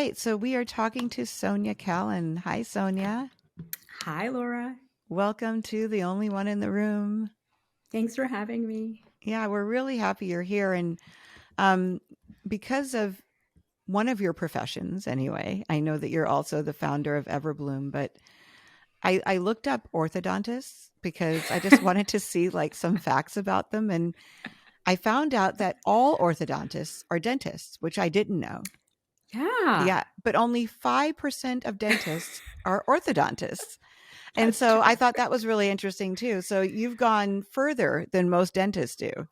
right. So we are talking to Sonia Kaylon. Hi, Sonia. Hi, Laura. Welcome to The Only One in the Room. Thanks for having me. Yeah, we're really happy you're here. And because of one of your professions, anyway, I know that you're also the founder of EverBlume, but I looked up orthodontists because I just wanted to see like some facts about them. And I found out that all orthodontists are dentists, which I didn't know. Yeah, but only 5% of dentists are orthodontists. And so I thought that was really interesting too. So you've gone further than most dentists do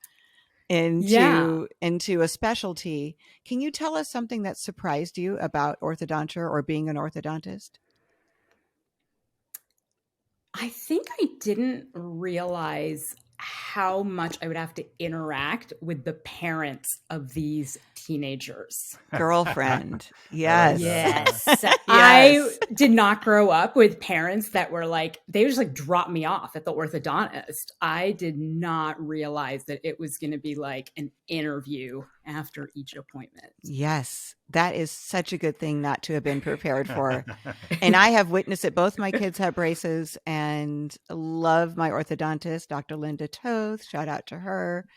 into a specialty. Can you tell us something that surprised you about orthodonture or being an orthodontist? I think I didn't realize how much I would have to interact with the parents of these teenagers. Girlfriend. Yes. Yes. I did not grow up with parents that were like, they just like dropped me off at the orthodontist. I did not realize that it was going to be like an interview after each appointment. Yes. That is such a good thing not to have been prepared for. And I have witnessed it. Both my kids have braces and love my orthodontist, Dr. Linda Toth. Shout out to her.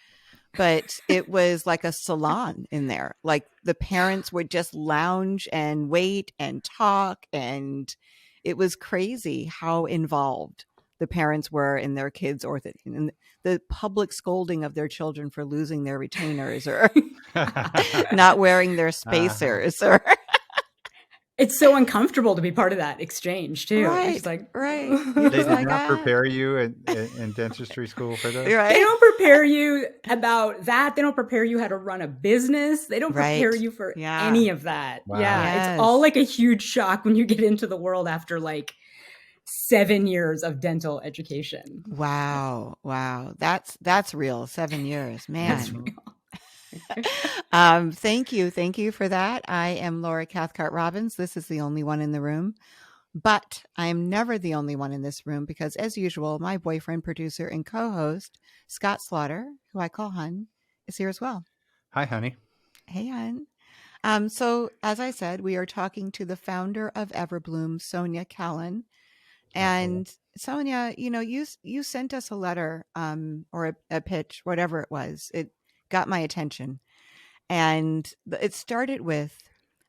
But it was like a salon in there. Like the parents would just lounge and wait and talk. And it was crazy how involved the parents were in their kids' and the public scolding of their children for losing their retainers or not wearing their spacers or it's so uncomfortable to be part of that exchange too. Right, it's like, right. They did not prepare you in dentistry school for this? Right? They don't prepare you about that. They don't prepare you how to run a business. They don't prepare you for any of that. Wow. It's all like a huge shock when you get into the world after like 7 years of dental education. Wow. That's real. 7 years, man. That's real. Thank you for that. I am Laura Cathcart Robbins. This is The Only One in the Room, but I am never the only one in this room because, as usual, my boyfriend, producer, and co-host Scott Slaughter, who I call Hun, is here as well. Hi, honey. Hey, Hun. So, as I said, we are talking to the founder of EverBlume, Sonia Kaylon. And Sonia, you sent us a letter or a pitch, whatever it was. It got my attention. And it started with,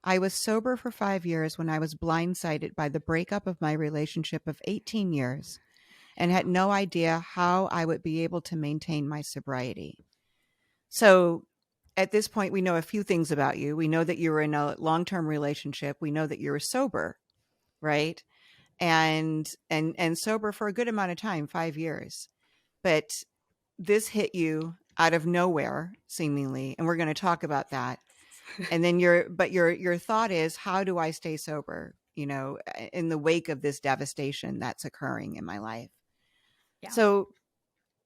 I was sober for 5 years when I was blindsided by the breakup of my relationship of 18 years and had no idea how I would be able to maintain my sobriety. So at this point, we know a few things about you. We know that you were in a long-term relationship. We know that you were sober, right? And sober for a good amount of time, 5 years. But this hit you out of nowhere, seemingly, and we're going to talk about that. And then your thought is, how do I stay sober, in the wake of this devastation that's occurring in my life? Yeah. So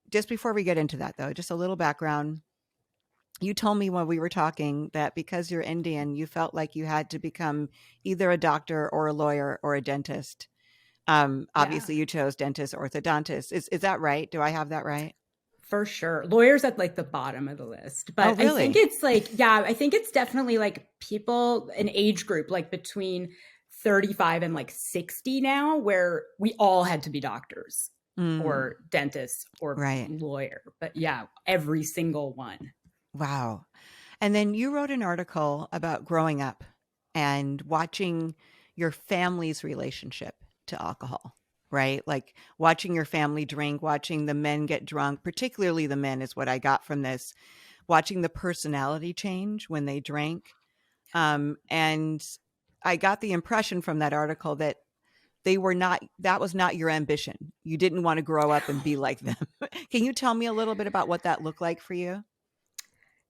just before we get into that, though, just a little background. You told me when we were talking that because you're Indian, you felt like you had to become either a doctor or a lawyer or a dentist. Obviously, you chose dentist, orthodontist. Is that right? Do I have that right? For sure. Lawyers at like the bottom of the list. But really? I think it's like, I think it's definitely like people, an age group like between 35 and like 60 now, where we all had to be doctors or dentists or lawyer. But every single one. Wow. And then you wrote an article about growing up and watching your family's relationship to alcohol. Right? Like watching your family drink, watching the men get drunk, particularly the men is what I got from this, watching the personality change when they drank. And I got the impression from that article that that was not your ambition. You didn't want to grow up and be like them. Can you tell me a little bit about what that looked like for you?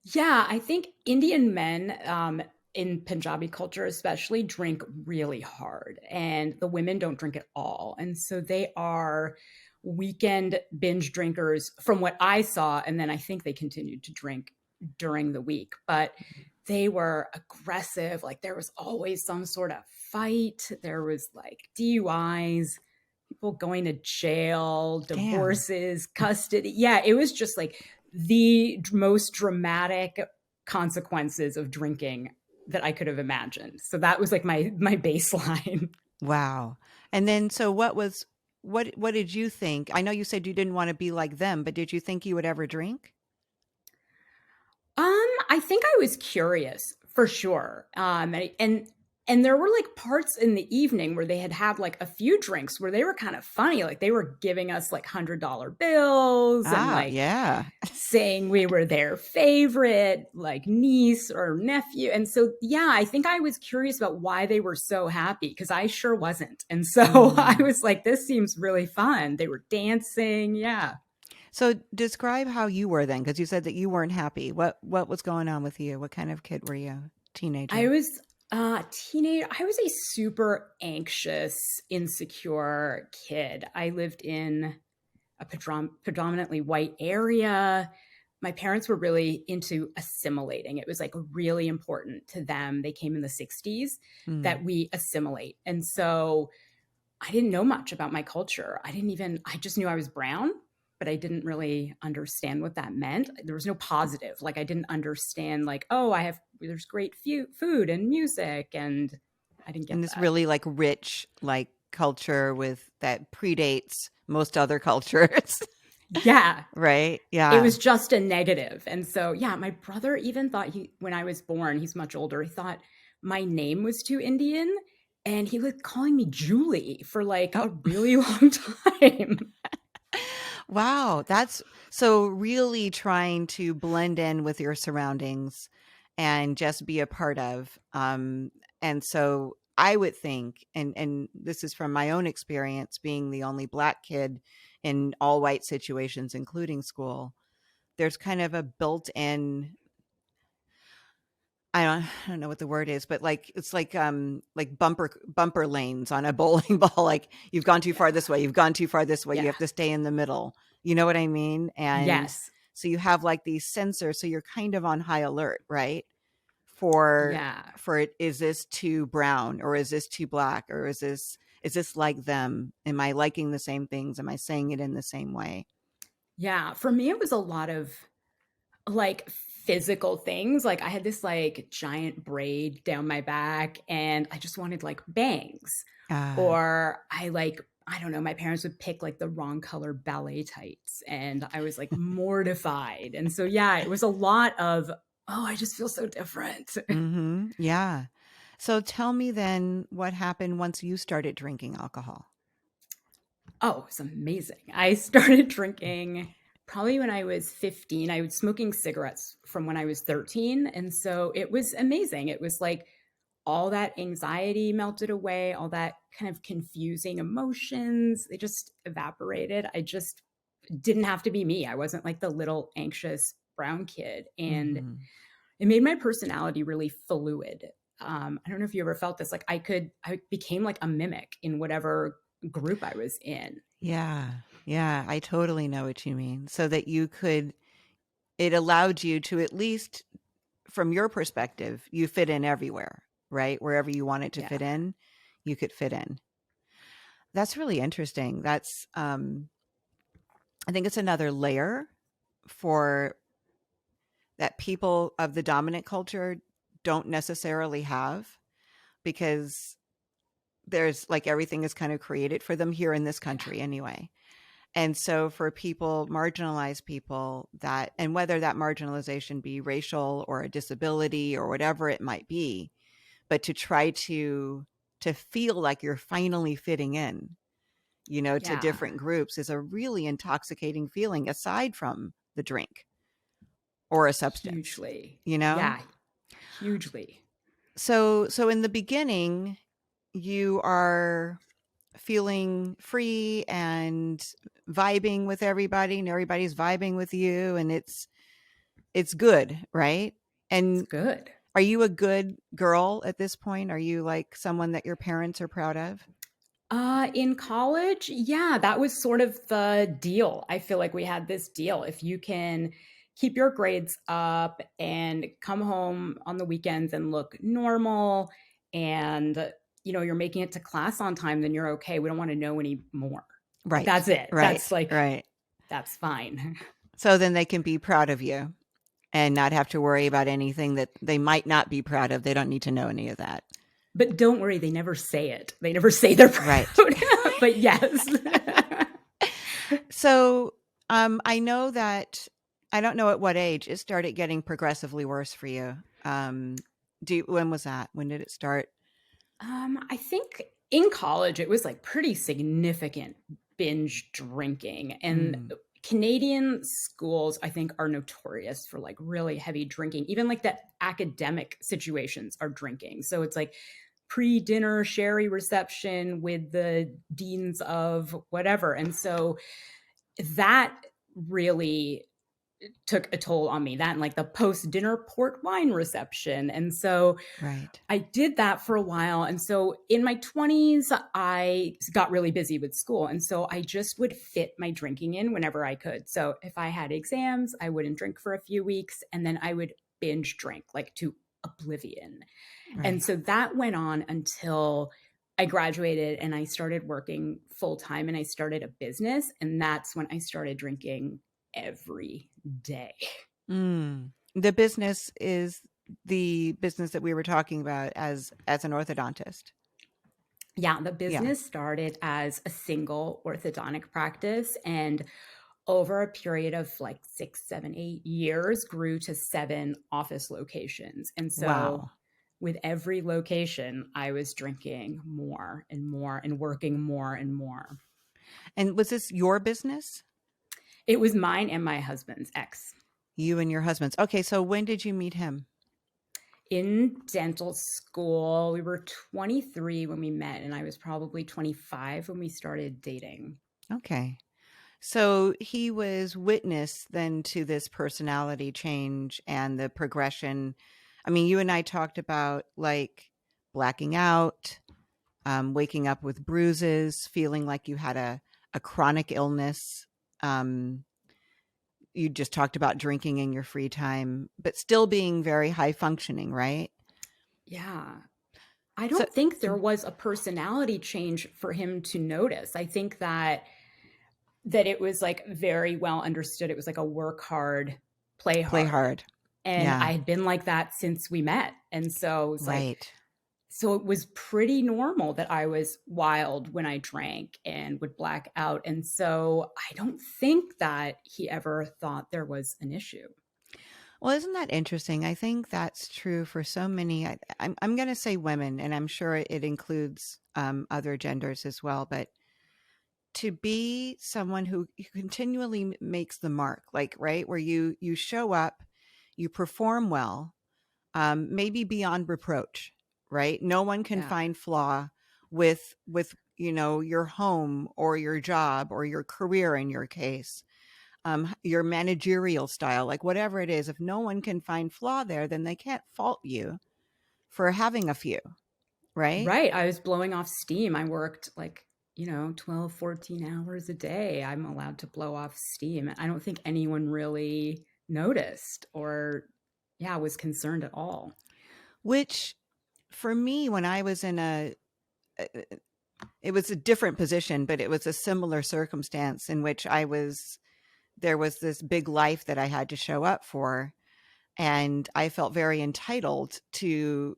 Yeah, I think Indian men, in Punjabi culture especially, drink really hard, and the women don't drink at all. And so they are weekend binge drinkers from what I saw. And then I think they continued to drink during the week, but they were aggressive. Like there was always some sort of fight. There was like DUIs, people going to jail, divorces, custody. Yeah, it was just like the most dramatic consequences of drinking that I could have imagined. So that was like my baseline. Wow. And then so what did you think? I know you said you didn't want to be like them, but did you think you would ever drink? I think I was curious for sure. And there were like parts in the evening where they had like a few drinks where they were kind of funny. Like they were giving us like $100 bills and Ah, like yeah. saying we were their favorite like niece or nephew. And so yeah, I think I was curious about why they were so happy because I sure wasn't. And so I Mm. was like, this seems really fun. They were dancing. Yeah. So describe how you were then, because you said that you weren't happy. What was going on with you? What kind of kid were you? I Teenager? was teenager. I was a super anxious, insecure kid. I lived in a predominantly white area. My parents were really into assimilating. It was like really important to them. They came in the 60s Mm. that we assimilate. And so I didn't know much about my culture. I just knew I was brown, but I didn't really understand what that meant. There was no positive. Like I didn't understand like, oh, there's great food and music. And I didn't And get this that. really like rich like culture with that predates most other cultures. Yeah. Right? It Yeah. was just a negative. And so, yeah, my brother even thought when I was born, he's much older, he thought my name was too Indian. And he was calling me Julie for like a really long time. Wow, that's so really trying to blend in with your surroundings and just be a part of. And so I would think, and this is from my own experience, being the only Black kid in all white situations, including school, there's kind of a built-in, I don't know what the word is, but like it's like bumper lanes on a bowling ball. Like you've gone too far Yeah. this way, you've gone too far this way. You Yeah. have to stay in the middle. You know what I mean? And Yes. so you have like these sensors, so you're kind of on high alert, right? For Yeah. is this too brown or is this too Black or is this like them? Am I liking the same things? Am I saying it in the same way? Yeah. For me, it was a lot of like physical things. Like I had this like giant braid down my back and I just wanted like bangs. Uh, Or I don't know, my parents would pick like the wrong color ballet tights and I was like mortified. And so yeah, it was a lot of, oh, I just feel so different. yeah. So tell me then what happened once you started drinking alcohol. Oh, it's amazing. I started drinking probably when I was 15. I was smoking cigarettes from when I was 13. And so it was amazing. It was like all that anxiety melted away, all that kind of confusing emotions, they just evaporated. I just didn't have to be me. I wasn't like the little anxious brown kid. And Mhm. it made my personality really fluid. I don't know if you ever felt this. Like I became like a mimic in whatever group I was in. Yeah. Yeah, I totally know what you mean. So that it allowed you to, at least from your perspective, you fit in everywhere, right? Wherever you wanted to Yeah. fit in, you could fit in. That's really interesting. I think it's another layer for that people of the dominant culture don't necessarily have, because there's like everything is kind of created for them here in this Yeah. country anyway. And so for people, marginalized people, that, and whether that marginalization be racial or a disability or whatever it might be, but to try to feel like you're finally fitting in, to Yeah. different groups is a really intoxicating feeling aside from the drink or a substance, Hugely. you know? Yeah. Hugely. So in the beginning, you are feeling free and vibing with everybody, and everybody's vibing with you, and it's good, right? It's And good. are you a good girl at this point? Are you like someone that your parents are proud of? In college, yeah, that was sort of the deal. I feel like we had this deal. If you can keep your grades up and come home on the weekends and look normal and you're making it to class on time, then you're okay. We don't want to know anymore. Like Right. that's it. That's Right. like Right. that's fine. So then they can be proud of you. and not have to worry about anything that they might not be proud of. They don't need to know any of that. But don't worry, they never say it. They never say they're proud. Right. But yes. So I know that, I don't know at what age it started getting progressively worse for you. When was that? When did it start? I think in college, it was like pretty significant binge drinking. And Canadian schools, I think, are notorious for like really heavy drinking. Even like the academic situations are drinking. So it's like pre-dinner sherry reception with the deans of whatever. And so that really took a toll on me, that and like the post-dinner port wine reception. And so Right. I did that for a while. And so in my 20s, I got really busy with school. And so I just would fit my drinking in whenever I could. So if I had exams, I wouldn't drink for a few weeks, and then I would binge drink like to oblivion. Right. And so that went on until I graduated and I started working full time and I started a business. And that's when I started drinking every day. The business is the business that we were talking about as an orthodontist. Yeah, the business started as a single orthodontic practice, and over a period of like 6, 7, 8 years grew to 7 office locations. And so with every location, I was drinking more and more and working more and more. And was this your business? It was mine and my husband's ex. You and your husband's. Okay, so when did you meet him? In dental school. We were 23 when we met, and I was probably 25 when we started dating. Okay. So he was witness then to this personality change and the progression. I mean, you and I talked about like blacking out, waking up with bruises, feeling like you had a chronic illness. You just talked about drinking in your free time, but still being very high functioning, right? Yeah. I don't think there was a personality change for him to notice. I think that it was like very well understood. It was like a work hard, play hard. And I had been like that since we met. And so it was like, so it was pretty normal that I was wild when I drank and would black out. And so I don't think that he ever thought there was an issue. Well, isn't that interesting? I think that's true for so many. I'm going to say women, and I'm sure it includes other genders as well. But to be someone who continually makes the mark, like, right, where you show up, you perform well, maybe beyond reproach, right? No one can find flaw with your home or your job or your career in your case. Your managerial style, like whatever it is, if no one can find flaw there, then they can't fault you for having a few, right? Right. I was blowing off steam. I worked like, 12, 14 hours a day. I'm allowed to blow off steam. I don't think anyone really noticed or, was concerned at all. Which for me, when I was in it was a different position, but it was a similar circumstance in which there was this big life that I had to show up for. And I felt very entitled to,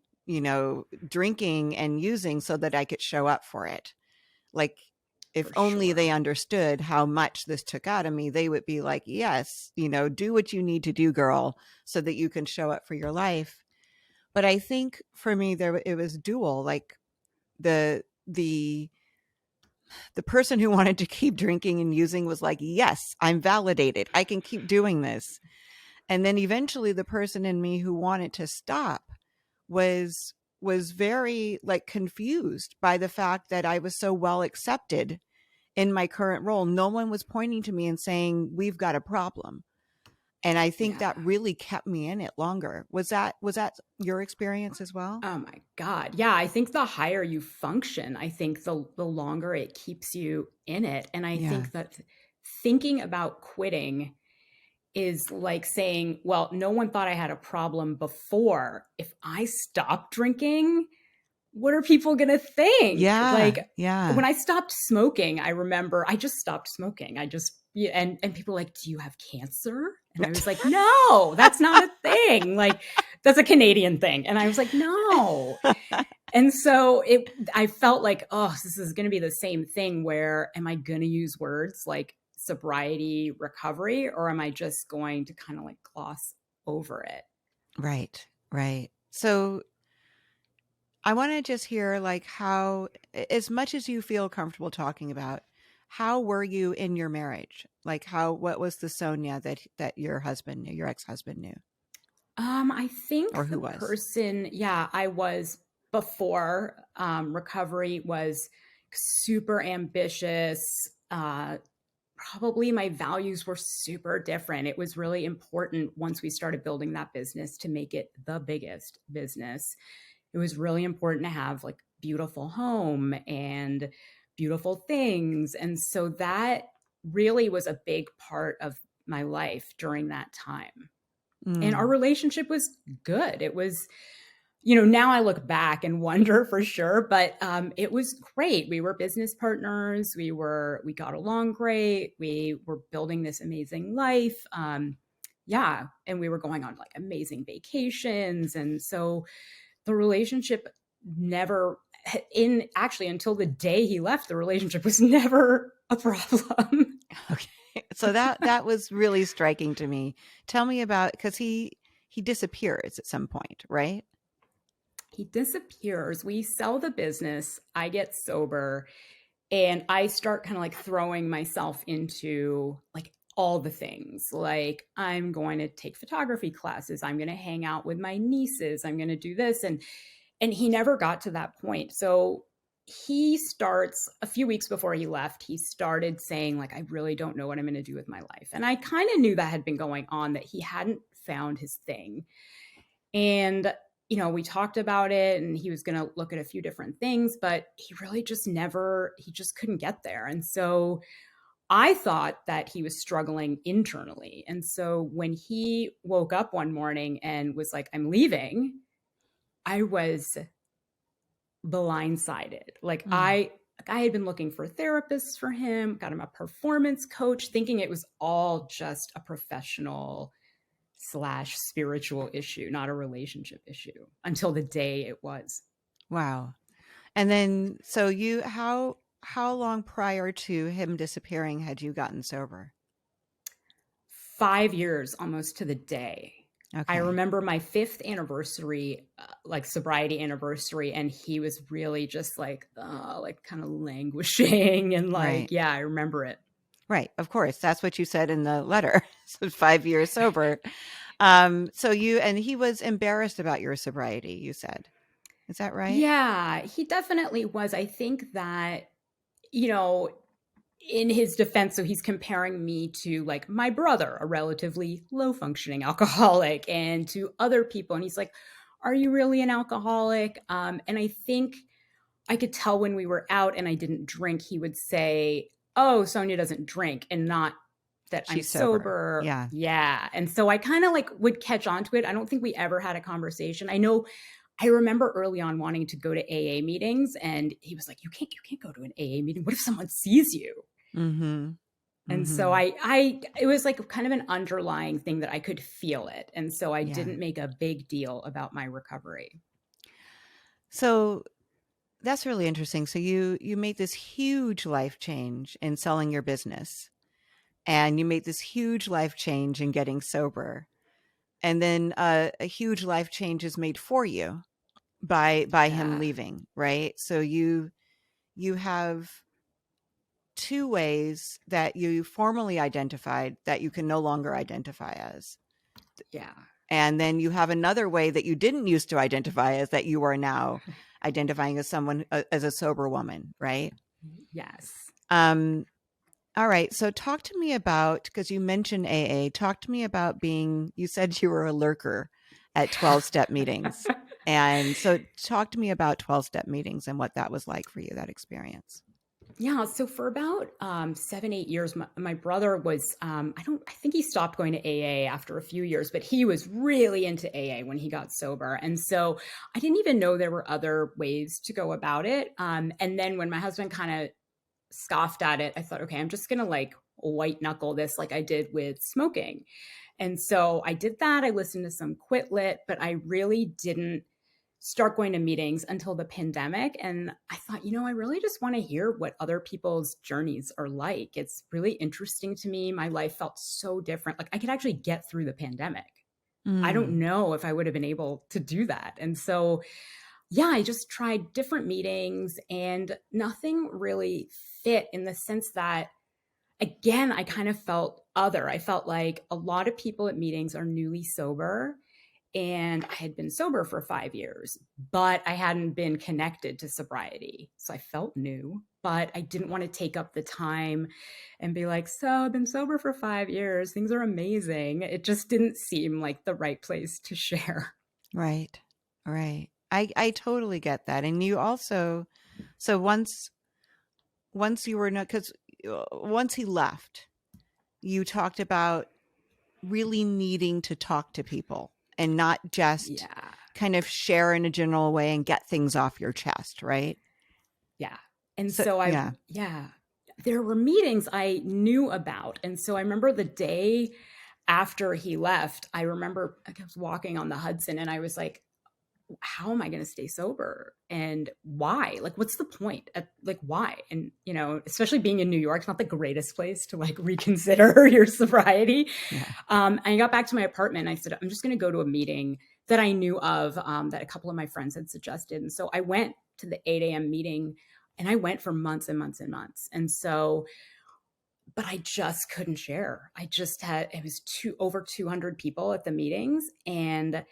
drinking and using so that I could show up for it. Like, if only they understood how much this took out of me, they would be like, yes, do what you need to do, girl, so that you can show up for your life. But I think for me, it was dual, like the person who wanted to keep drinking and using was like, yes, I'm validated. I can keep doing this. And then eventually the person in me who wanted to stop was very like confused by the fact that I was so well accepted in my current role. No one was pointing to me and saying, we've got a problem. And I think that really kept me in it longer. Was that your experience as well? Oh my God. Yeah. I think the higher you function, I think the longer it keeps you in it. And I think that thinking about quitting is like saying, well, no one thought I had a problem before. If I stop drinking, what are people going to think? When I stopped smoking, I remember I just stopped smoking. And people are like, do you have cancer? And I was like, no, that's not a thing. Like, that's a Canadian thing. And I was like, no. And so I felt like, oh, this is going to be the same thing where am I going to use words like sobriety, recovery, or am I just going to kind of like gloss over it? Right, right. So I want to just hear like how, as much as you feel comfortable talking about, how were you in your marriage? Like what was the Sonia that your husband knew, your ex-husband knew, I or think the who was? person, yeah, I was before recovery was super ambitious. Probably my values were super different. It was really important once we started building that business to make it the biggest business. It was really important to have like beautiful home and beautiful things. And so that really was a big part of my life during that time. And our Mm, relationship was good. It was, you know, now I look back and wonder for sure, but it was great. We were business partners. We got along great. We were building this amazing life. Yeah. And we were going on like amazing vacations. And so the relationship never, in actually until the day he left, the relationship was never a problem. okay. So that was really striking to me. Tell me about, because he disappears at some point, right? He disappears. We sell the business. I get sober and I start kind of like throwing myself into like all the things. Like I'm going to take photography classes. I'm going to hang out with my nieces. I'm going to do this and he never got to that point. So he starts a few weeks before he left, he started saying like I really don't know what I'm going to do with my life. And I kind of knew that had been going on, that he hadn't found his thing. And, you know, we talked about it and he was going to look at a few different things, but he really just never, he just couldn't get there. And so I thought that he was struggling internally. And so when he woke up one morning and was like, I'm leaving, I was blindsided. Like Mm. I had been looking for therapists for him, got him a performance coach, thinking it was all just a professional slash spiritual issue, not a relationship issue, until the day it was. Wow. And then, so how long prior to him disappearing had you gotten sober? 5 years almost to the day. I Okay. remember my fifth anniversary, like sobriety anniversary, and he was really just like kind of languishing and like, Right. yeah, I remember it. Right. Of course. That's what you said in the letter. So 5 years sober. So and he was embarrassed about your sobriety, you said. Is that right? Yeah, he definitely was. I think that, you know, in his defense, so he's comparing me to like my brother, a relatively low functioning alcoholic, and to other people. And he's like, are you really an alcoholic? And I think I could tell when we were out and I didn't drink, he would say, oh, Sonia doesn't drink, and not that I'm She's sober. sober. Yeah. Yeah. And so I kind of like would catch on to it. I don't think we ever had a conversation. I remember early on wanting to go to AA meetings, and he was like, you can't go to an AA meeting. What if someone sees you? Mm-hmm. And so Mm-hmm. it was like kind of an underlying thing that I could feel it. And so I Yeah. didn't make a big deal about my recovery. So that's really interesting. So you made this huge life change in selling your business, and you made this huge life change in getting sober. And then a huge life change is made for you by him Yeah. leaving, right? So you have two ways that you formally identified that you can no longer identify as. Yeah. And then you have another way that you didn't used to identify as, that you are now identifying as someone, as a sober woman, right? Yes. Um, all right. So talk to me about, because you mentioned AA, talk to me about you said you were a lurker at 12-step meetings. And so talk to me about 12-step meetings and what that was like for you, that experience. Yeah. So for about 7, 8 years, my brother was, I think he stopped going to AA after a few years, but he was really into AA when he got sober. And so I didn't even know there were other ways to go about it. And then when my husband kind of scoffed at it, I thought, okay, I'm just going to like white knuckle this like I did with smoking. And so I did that. I listened to some Quit Lit, but I really didn't start going to meetings until the pandemic. And I thought, I really just want to hear what other people's journeys are like. It's really interesting to me. My life felt so different. Like I could actually get through the pandemic. I don't know if I would have been able to do that. And so, yeah, I just tried different meetings and nothing really fit in the sense that, again, I kind of felt other. I felt like a lot of people at meetings are newly sober. And I had been sober for 5 years, but I hadn't been connected to sobriety. So I felt new, but I didn't want to take up the time and be like, so I've been sober for 5 years. Things are amazing. It just didn't seem like the right place to share. Right. Right. I totally get that. And you also, so once you were not, because once he left, you talked about really needing to talk to people and not just kind of share in a general way and get things off your chest, right? Yeah. And so there were meetings I knew about. And so I remember the day after he left, I remember I was walking on the Hudson and I was like, how am I going to stay sober? And why? Like, what's the point? Like, why? And, especially being in New York, it's not the greatest place to like reconsider your sobriety. Yeah. I got back to my apartment and I said, I'm just going to go to a meeting that I knew of that a couple of my friends had suggested. And so I went to the 8 a.m. meeting and I went for months and months and months. And so, but I just couldn't share. It was over 200 people at the meetings, and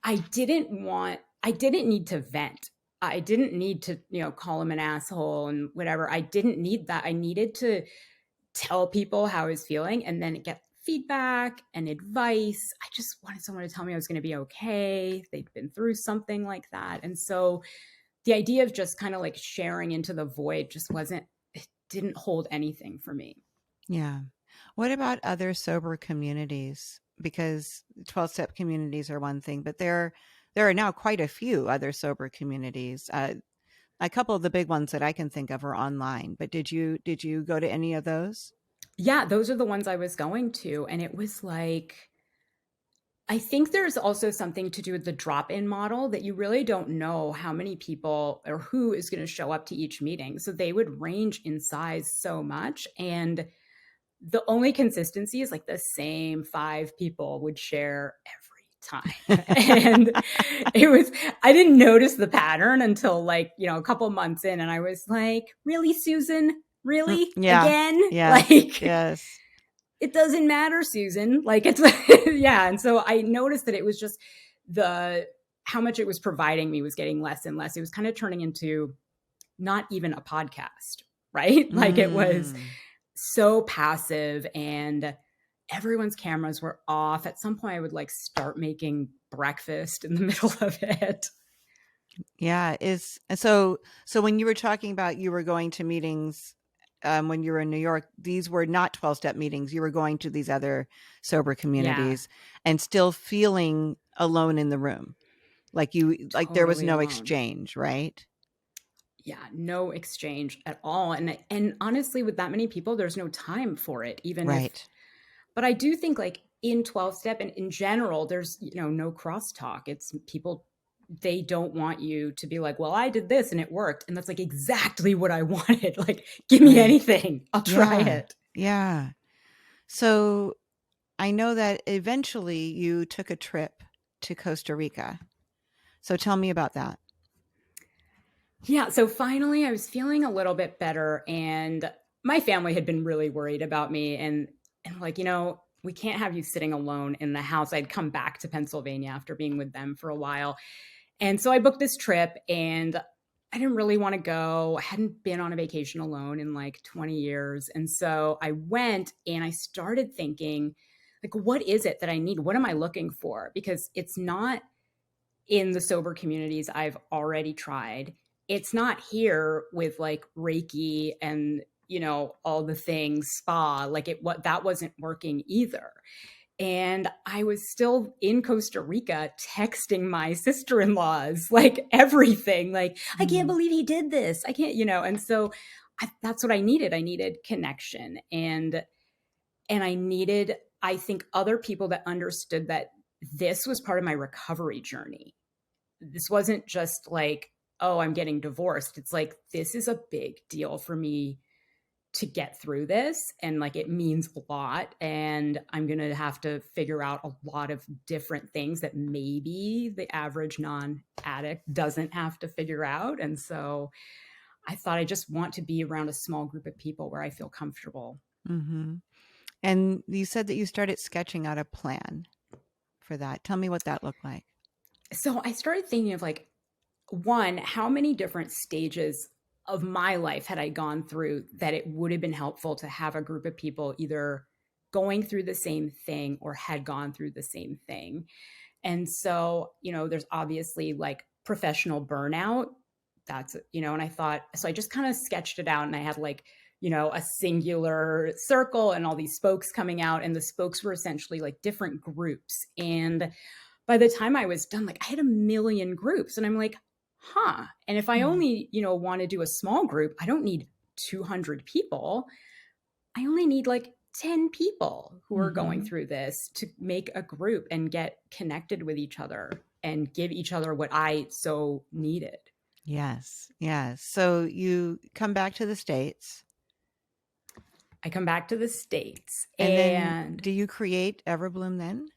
I didn't need to vent. I didn't need to, call him an asshole and whatever. I didn't need that. I needed to tell people how I was feeling and then get feedback and advice. I just wanted someone to tell me I was going to be okay. They'd been through something like that. And so the idea of just kind of like sharing into the void it didn't hold anything for me. Yeah. What about other sober communities? Because 12-step communities are one thing, but there are now quite a few other sober communities. A couple of the big ones that I can think of are online, but did you go to any of those? Yeah, those are the ones I was going to. And it was like, I think there's also something to do with the drop-in model that you really don't know how many people or who is going to show up to each meeting. So they would range in size so much. And the only consistency is like the same 5 people would share every time. And I didn't notice the pattern until like, a couple months in, and I was like, really, Susan? Really? Yeah. Again? Yeah. Like, yes. It doesn't matter, Susan. Like it's, yeah. And so I noticed that it was just how much it was providing me was getting less and less. It was kind of turning into not even a podcast, right? Like it was so passive and everyone's cameras were off. At some point I would like start making breakfast in the middle of it. Yeah. So when you were talking about you were going to meetings when you were in New York, these were not 12-step meetings. You were going to these other sober communities and still feeling alone in the room. Like there was no exchange, right? Yeah, no exchange at all. And honestly, with that many people, there's no time for it, even right. But I do think like in 12-step and in general, there's, no crosstalk. It's people, they don't want you to be like, well, I did this and it worked. And that's like exactly what I wanted. Like, give me anything. I'll try it. Yeah. So I know that eventually you took a trip to Costa Rica. So tell me about that. Yeah. So finally I was feeling a little bit better, and my family had been really worried about me and like, we can't have you sitting alone in the house. I'd come back to Pennsylvania after being with them for a while. And so I booked this trip and I didn't really want to go. I hadn't been on a vacation alone in like 20 years. And so I went and I started thinking, like, what is it that I need? What am I looking for? Because it's not in the sober communities I've already tried. It's not here with like Reiki and, all the things, spa, like that wasn't working either. And I was still in Costa Rica texting my sister-in-laws, like everything, like, I can't believe he did this. I can't, and so that's what I needed. I needed connection and I needed I think other people that understood that this was part of my recovery journey. This wasn't just like, oh, I'm getting divorced. It's like, this is a big deal for me to get through this. And like, it means a lot. And I'm going to have to figure out a lot of different things that maybe the average non-addict doesn't have to figure out. And so I thought I just want to be around a small group of people where I feel comfortable. Mm-hmm. And you said that you started sketching out a plan for that. Tell me what that looked like. So I started thinking of like, one, how many different stages of my life had I gone through that it would have been helpful to have a group of people either going through the same thing or had gone through the same thing. And so, there's obviously like professional burnout. That's, and I thought, so I just kind of sketched it out, and I had like, a singular circle and all these spokes coming out, and the spokes were essentially like different groups. And by the time I was done, like I had a million groups, and I'm like, and if I only, want to do a small group, I don't need 200 people. I only need like 10 people who are going through this to make a group and get connected with each other and give each other what I so needed. Yes. Yes. So you come back to the States. I come back to the States. And then do you create EverBlume then?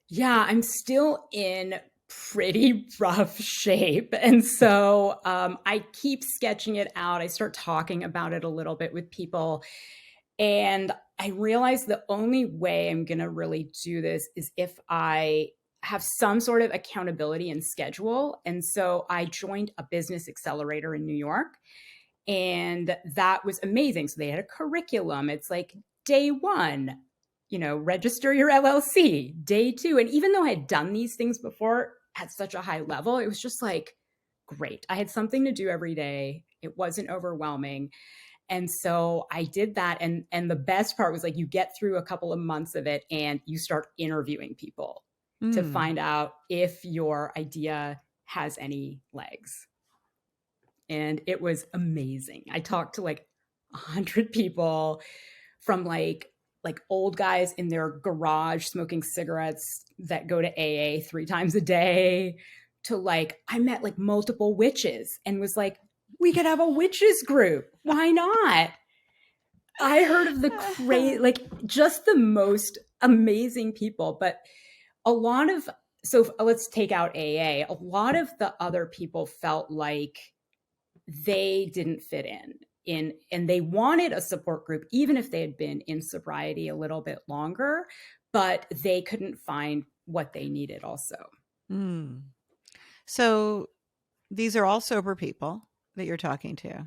Yeah, I'm still in pretty rough shape. And so I keep sketching it out. I start talking about it a little bit with people. And I realize the only way I'm going to really do this is if I have some sort of accountability and schedule. And so I joined a business accelerator in New York, and that was amazing. So they had a curriculum. It's like day one, register your LLC, day two. And even though I had done these things before at such a high level, it was just like, great. I had something to do every day. It wasn't overwhelming. And so I did that. And the best part was like, you get through a couple of months of it and you start interviewing people to find out if your idea has any legs. And it was amazing. I talked to like 100 people, from like old guys in their garage smoking cigarettes that go to AA 3 times a day, to like, I met like multiple witches and was like, we could have a witches group. Why not? I heard of the crazy, like just the most amazing people, but so let's take out AA. A lot of the other people felt like they didn't fit in, and they wanted a support group, even if they had been in sobriety a little bit longer, but they couldn't find what they needed also. So these are all sober people that you're talking to.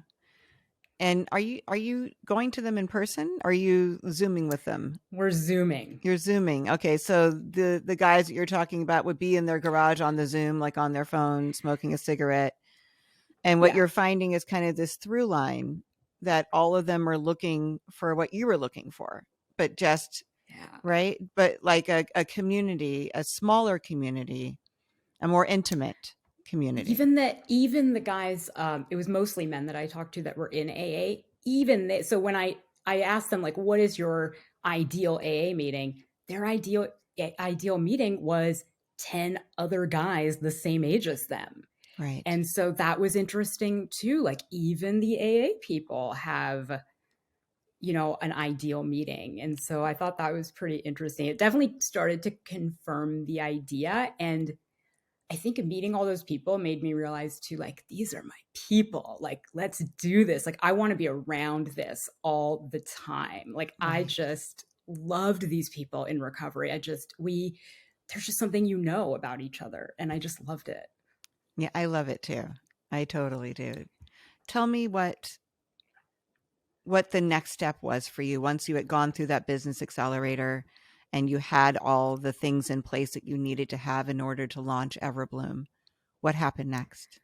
And are you going to them in person? Or are you Zooming with them? We're Zooming. You're Zooming. Okay. So the guys that you're talking about would be in their garage on the Zoom, like on their phone, smoking a cigarette. And what you're finding is kind of this through line that all of them are looking for what you were looking for, but just, right. But like a community, a smaller community, a more intimate community. Even the guys, it was mostly men that I talked to that were in AA. So when I asked them, like, what is your ideal AA meeting? Their ideal meeting was 10 other guys the same age as them. Right. And so that was interesting too. Like even the AA people have, an ideal meeting. And so I thought that was pretty interesting. It definitely started to confirm the idea. And I think meeting all those people made me realize too, like, these are my people. Like, let's do this. Like, I want to be around this all the time. Like, I just loved these people in recovery. There's just something about each other. And I just loved it. Yeah, I love it too. I totally do. Tell me what the next step was for you once you had gone through that business accelerator and you had all the things in place that you needed to have in order to launch EverBlume. What happened next?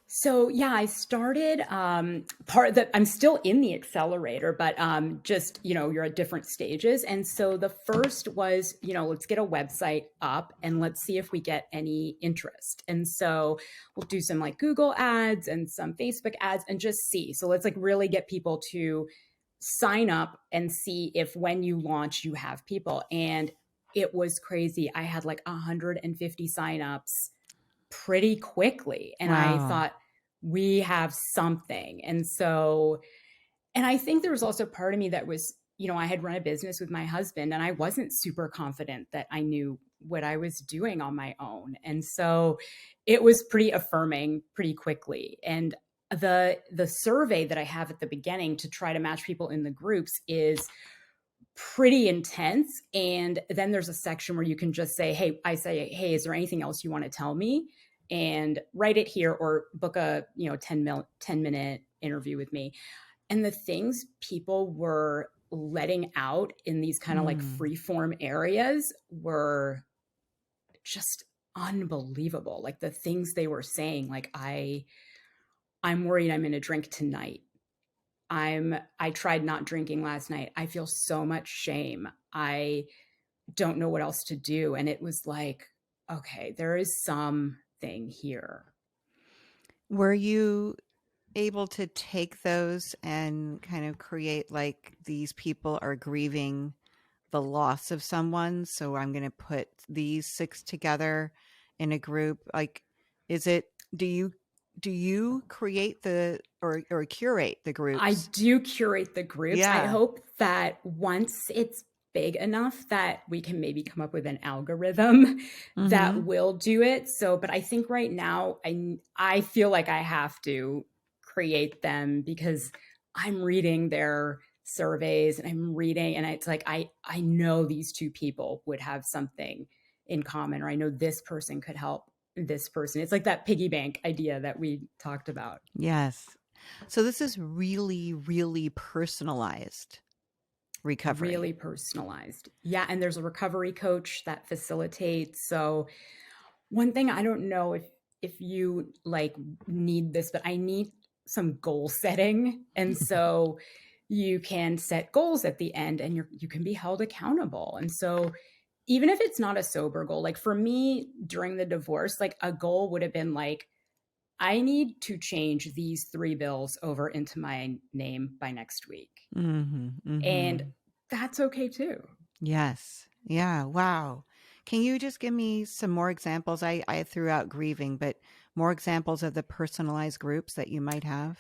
So I started I'm still in the accelerator, but just, you're at different stages. And so the first was, let's get a website up and let's see if we get any interest. And so we'll do some like Google ads and some Facebook ads and just see. So let's like really get people to sign up and see if when you launch, you have people. And it was crazy. I had like 150 signups pretty quickly. And I Wow. thought, we have something. And so, and I think there was also part of me that was, I had run a business with my husband and I wasn't super confident that I knew what I was doing on my own. And so it was pretty affirming pretty quickly. And the survey that I have at the beginning to try to match people in the groups is pretty intense. And then there's a section where you can just say, hey, is there anything else you want to tell me? And write it here or book a 10-minute interview with me. And the things people were letting out in these kind of like free form areas were just unbelievable. Like the things they were saying, like I'm worried I'm going to drink tonight. I tried not drinking last night. I feel so much shame. I don't know what else to do. And it was like, okay, there is something here. Were you able to take those and kind of create like these people are grieving the loss of someone, so I'm going to put these 6 together in a group? Like, is it, do you create the or curate the I groups? do curate the groups. I Yeah. hope that once it's big enough that we can maybe come up with an algorithm that Mm-hmm. will do it. So, but I think right now I feel like I have to create them because I'm reading their surveys and I'm reading and it's like I know these two people would have something in common, or I know this person could help this person. It's like that piggy bank idea that we talked about. Yes. So this is really, really personalized recovery. Really personalized. Yeah, and there's a recovery coach that facilitates. So one thing, I don't know if you like need this, but I need some goal setting. And so you can set goals at the end and you can be held accountable. And so even if it's not a sober goal, like for me during the divorce, like a goal would have been like, I need to change these 3 bills over into my name by next week. Mm-hmm. And Mm-hmm. that's okay too. Yes. Yeah. Wow. Can you just give me some more examples? I threw out grieving, but more examples of the personalized groups that you might have?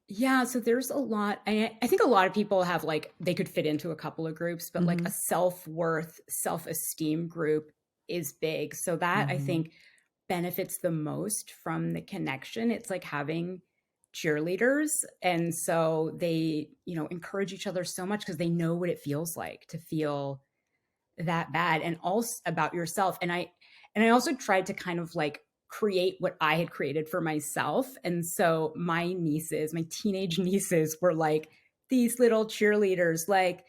Yeah, so there's a lot. I think a lot of people have like they could fit into a couple of groups, but like Mm-hmm. a self-worth, self-esteem group is big. So that I Mm-hmm. think benefits the most from the connection. It's like having cheerleaders. And so they, encourage each other so much because they know what it feels like to feel that bad and also about yourself. And I also tried to kind of like create what I had created for myself. And so my nieces, my teenage nieces were like these little cheerleaders, like,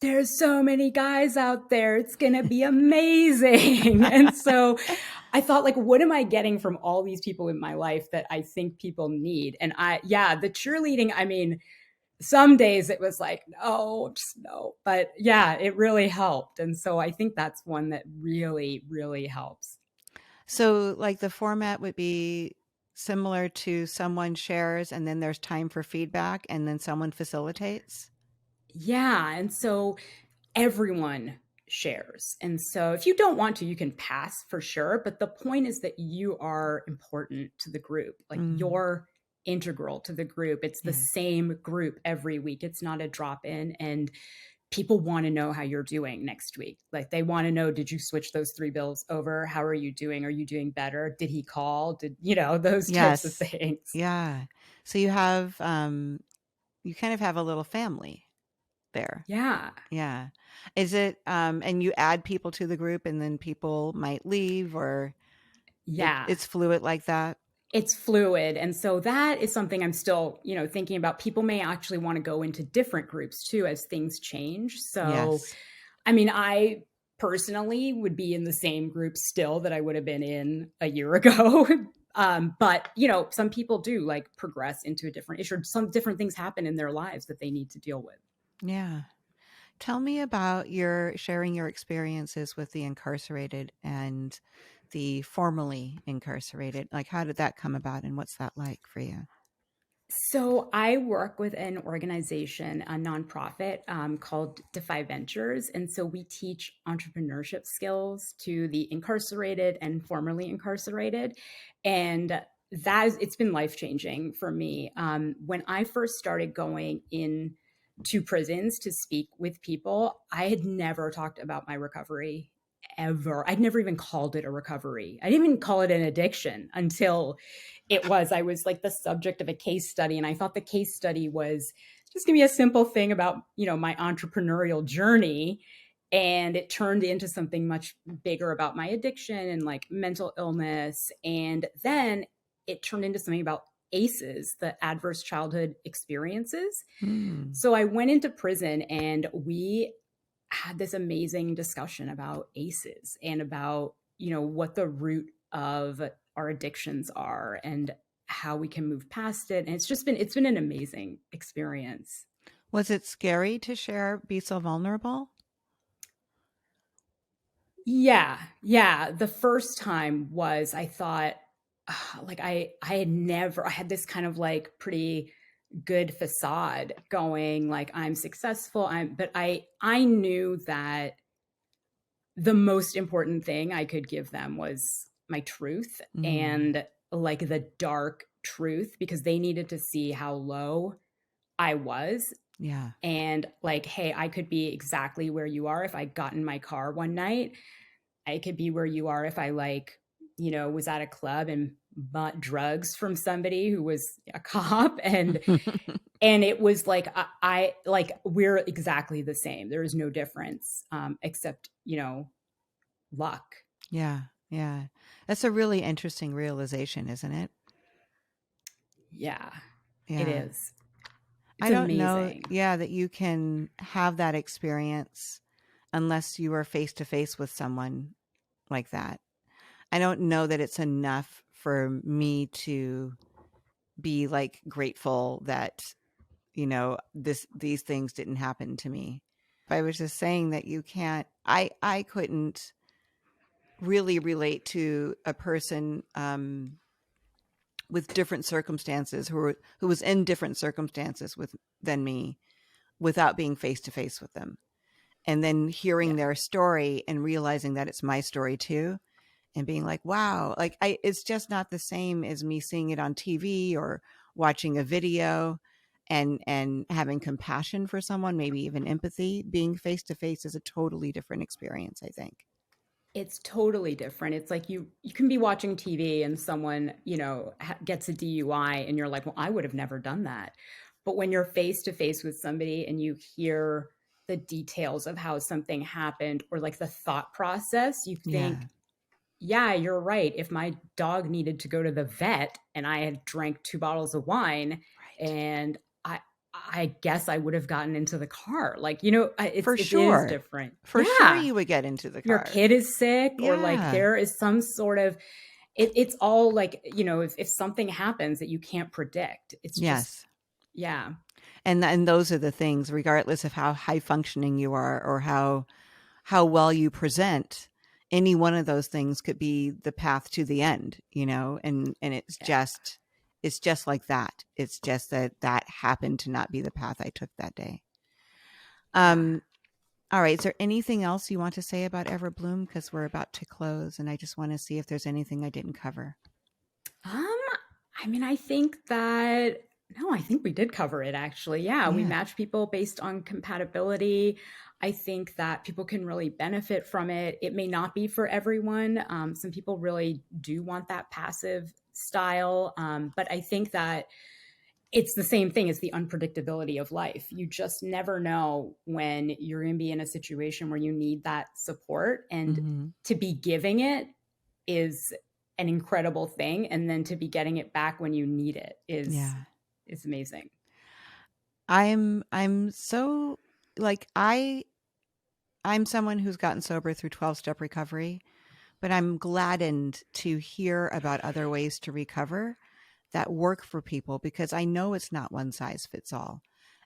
there's so many guys out there. It's going to be amazing. And so I thought, like, what am I getting from all these people in my life that I think people need? And the cheerleading, I mean, some days it was like, no, just no. But yeah, it really helped. And so I think that's one that really, really helps. So, like, the format would be similar to someone shares, and then there's time for feedback, and then someone facilitates? Yeah. And so everyone shares. And so if you don't want to, you can pass for sure. But the point is that you are important to the group. Like Mm, you're integral to the group. It's the yeah. same group every week. It's not a drop in. And people want to know how you're doing next week. Like they want to know, did you switch those 3 bills over? How are you doing? Are you doing better? Did he call? Those types of Yes. things. Yeah. So you have, you kind of have a little family there. Yeah. Yeah. Is it, and you add people to the group and then people might leave, or Yeah. it's fluid like that? It's fluid. And so that is something I'm still, thinking about. People may actually want to go into different groups too as things change. So, Yes. I mean, I personally would be in the same group still that I would have been in a year ago. But, some people do like progress into a different issue. Some different things happen in their lives that they need to deal with. Yeah. Tell me about your sharing your experiences with the incarcerated and the formerly incarcerated. Like, how did that come about and what's that like for you? So I work with an organization, a nonprofit called Defy Ventures, and so we teach entrepreneurship skills to the incarcerated and formerly incarcerated, and it's been life changing for me. When I first started going in to prisons to speak with people, I had never talked about my recovery ever. I'd never even called it a recovery. I didn't even call it an addiction until I was like the subject of a case study. And I thought the case study was just gonna be a simple thing about, my entrepreneurial journey. And it turned into something much bigger about my addiction and like mental illness. And then it turned into something about ACEs, the adverse childhood experiences. Mm. So I went into prison and we had this amazing discussion about ACEs and about, what the root of our addictions are and how we can move past it. And it's been an amazing experience. Was it scary to be so vulnerable? Yeah. Yeah. The first time was, I thought, like I had this kind of like pretty good facade going, like I'm successful. But I knew that the most important thing I could give them was my truth, Mm. and like the dark truth, because they needed to see how low I was. Yeah. And like, hey, I could be exactly where you are if I got in my car one night. I could be where you are if I was at a club and bought drugs from somebody who was a cop. And it was like, I like, we're exactly the same. There is no difference, except, luck. Yeah. Yeah. That's a really interesting realization, isn't it? Yeah, it Yeah. is. I It's don't know, amazing. yeah, that you can have that experience unless you are face to face with someone like that. I don't know that it's enough for me to be like grateful that, these things didn't happen to me. I was just saying that you can't, I couldn't really relate to a person with different circumstances who was in different circumstances than me without being face to face with them. And then hearing Yeah. their story and realizing that it's my story too, and being like, wow, like it's just not the same as me seeing it on TV or watching a video, and having compassion for someone, maybe even empathy. Being face to face is a totally different experience, I think. It's totally different. It's like you can be watching TV and someone, gets a DUI and you're like, "Well, I would have never done that." But when you're face to face with somebody and you hear the details of how something happened or like the thought process, you Yeah. think, yeah, you're right. If my dog needed to go to the vet and I had drank 2 bottles of wine, Right. and I guess I would have gotten into the car. Like, For it is sure. different. For sure Yeah. you would get into the Your car. kid is sick, or like Yeah. there is some sort of it's all like, if something happens that you can't predict, it's just, Yes. yeah. And those are the things, regardless of how high functioning you are or how well you present, any one of those things could be the path to the end, and Yeah. it's just like that. It's just that happened to not be the path I took that day. Yeah. All right. Is there anything else you want to say about EverBloom? Because we're about to close, and I just want to see if there's anything I didn't cover. Um, I mean, I think that no, I think we did cover it actually. Yeah, we Yeah. match people based on compatibility. I think that people can really benefit from it. It may not be for everyone. Some people really do want that passive style, but I think that it's the same thing as the unpredictability of life. You just never know when you're going to be in a situation where you need that support, and Mm-hmm. to be giving it is an incredible thing, and then to be getting it back when you need it Yeah. is amazing. I'm so like I'm someone who's gotten sober through 12-step recovery, but I'm gladdened to hear about other ways to recover that work for people, because I know it's not one size fits all.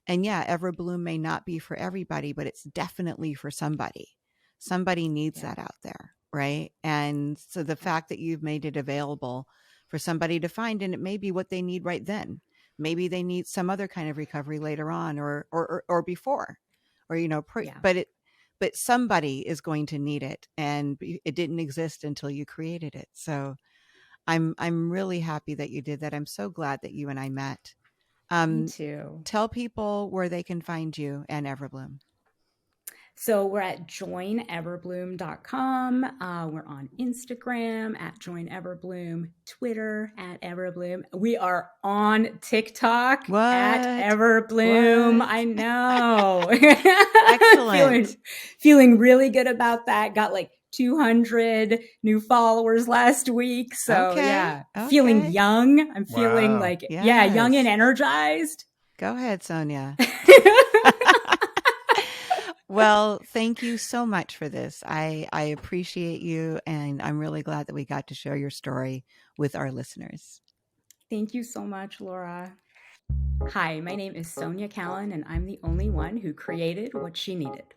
And yeah, EverBloom may not be for everybody, but it's definitely for somebody. Somebody needs Yeah. that out there, right? And so the Yeah. fact that you've made it available for somebody to find, and it may be what they need right then. maybe they need some other kind of recovery later on or before, or, Yeah. but somebody is going to need it, and it didn't exist until you created it. So I'm really happy that you did that. I'm so glad that you and I met. Me too. Tell people where they can find you and EverBlume. So we're at joineverblume.com. We're on Instagram at joineverblume, Twitter at EverBlume. We are on TikTok at EverBlume. What? I know. Excellent. feeling really good about that. Got like 200 new followers last week. So Okay. feeling young. I'm feeling like, young and energized. Go ahead, Sonia. Well, thank you so much for this. I appreciate you, and I'm really glad that we got to share your story with our listeners. Thank you so much, Laura. Hi, my name is Sonia Kaylon, and I'm the only one who created what she needed.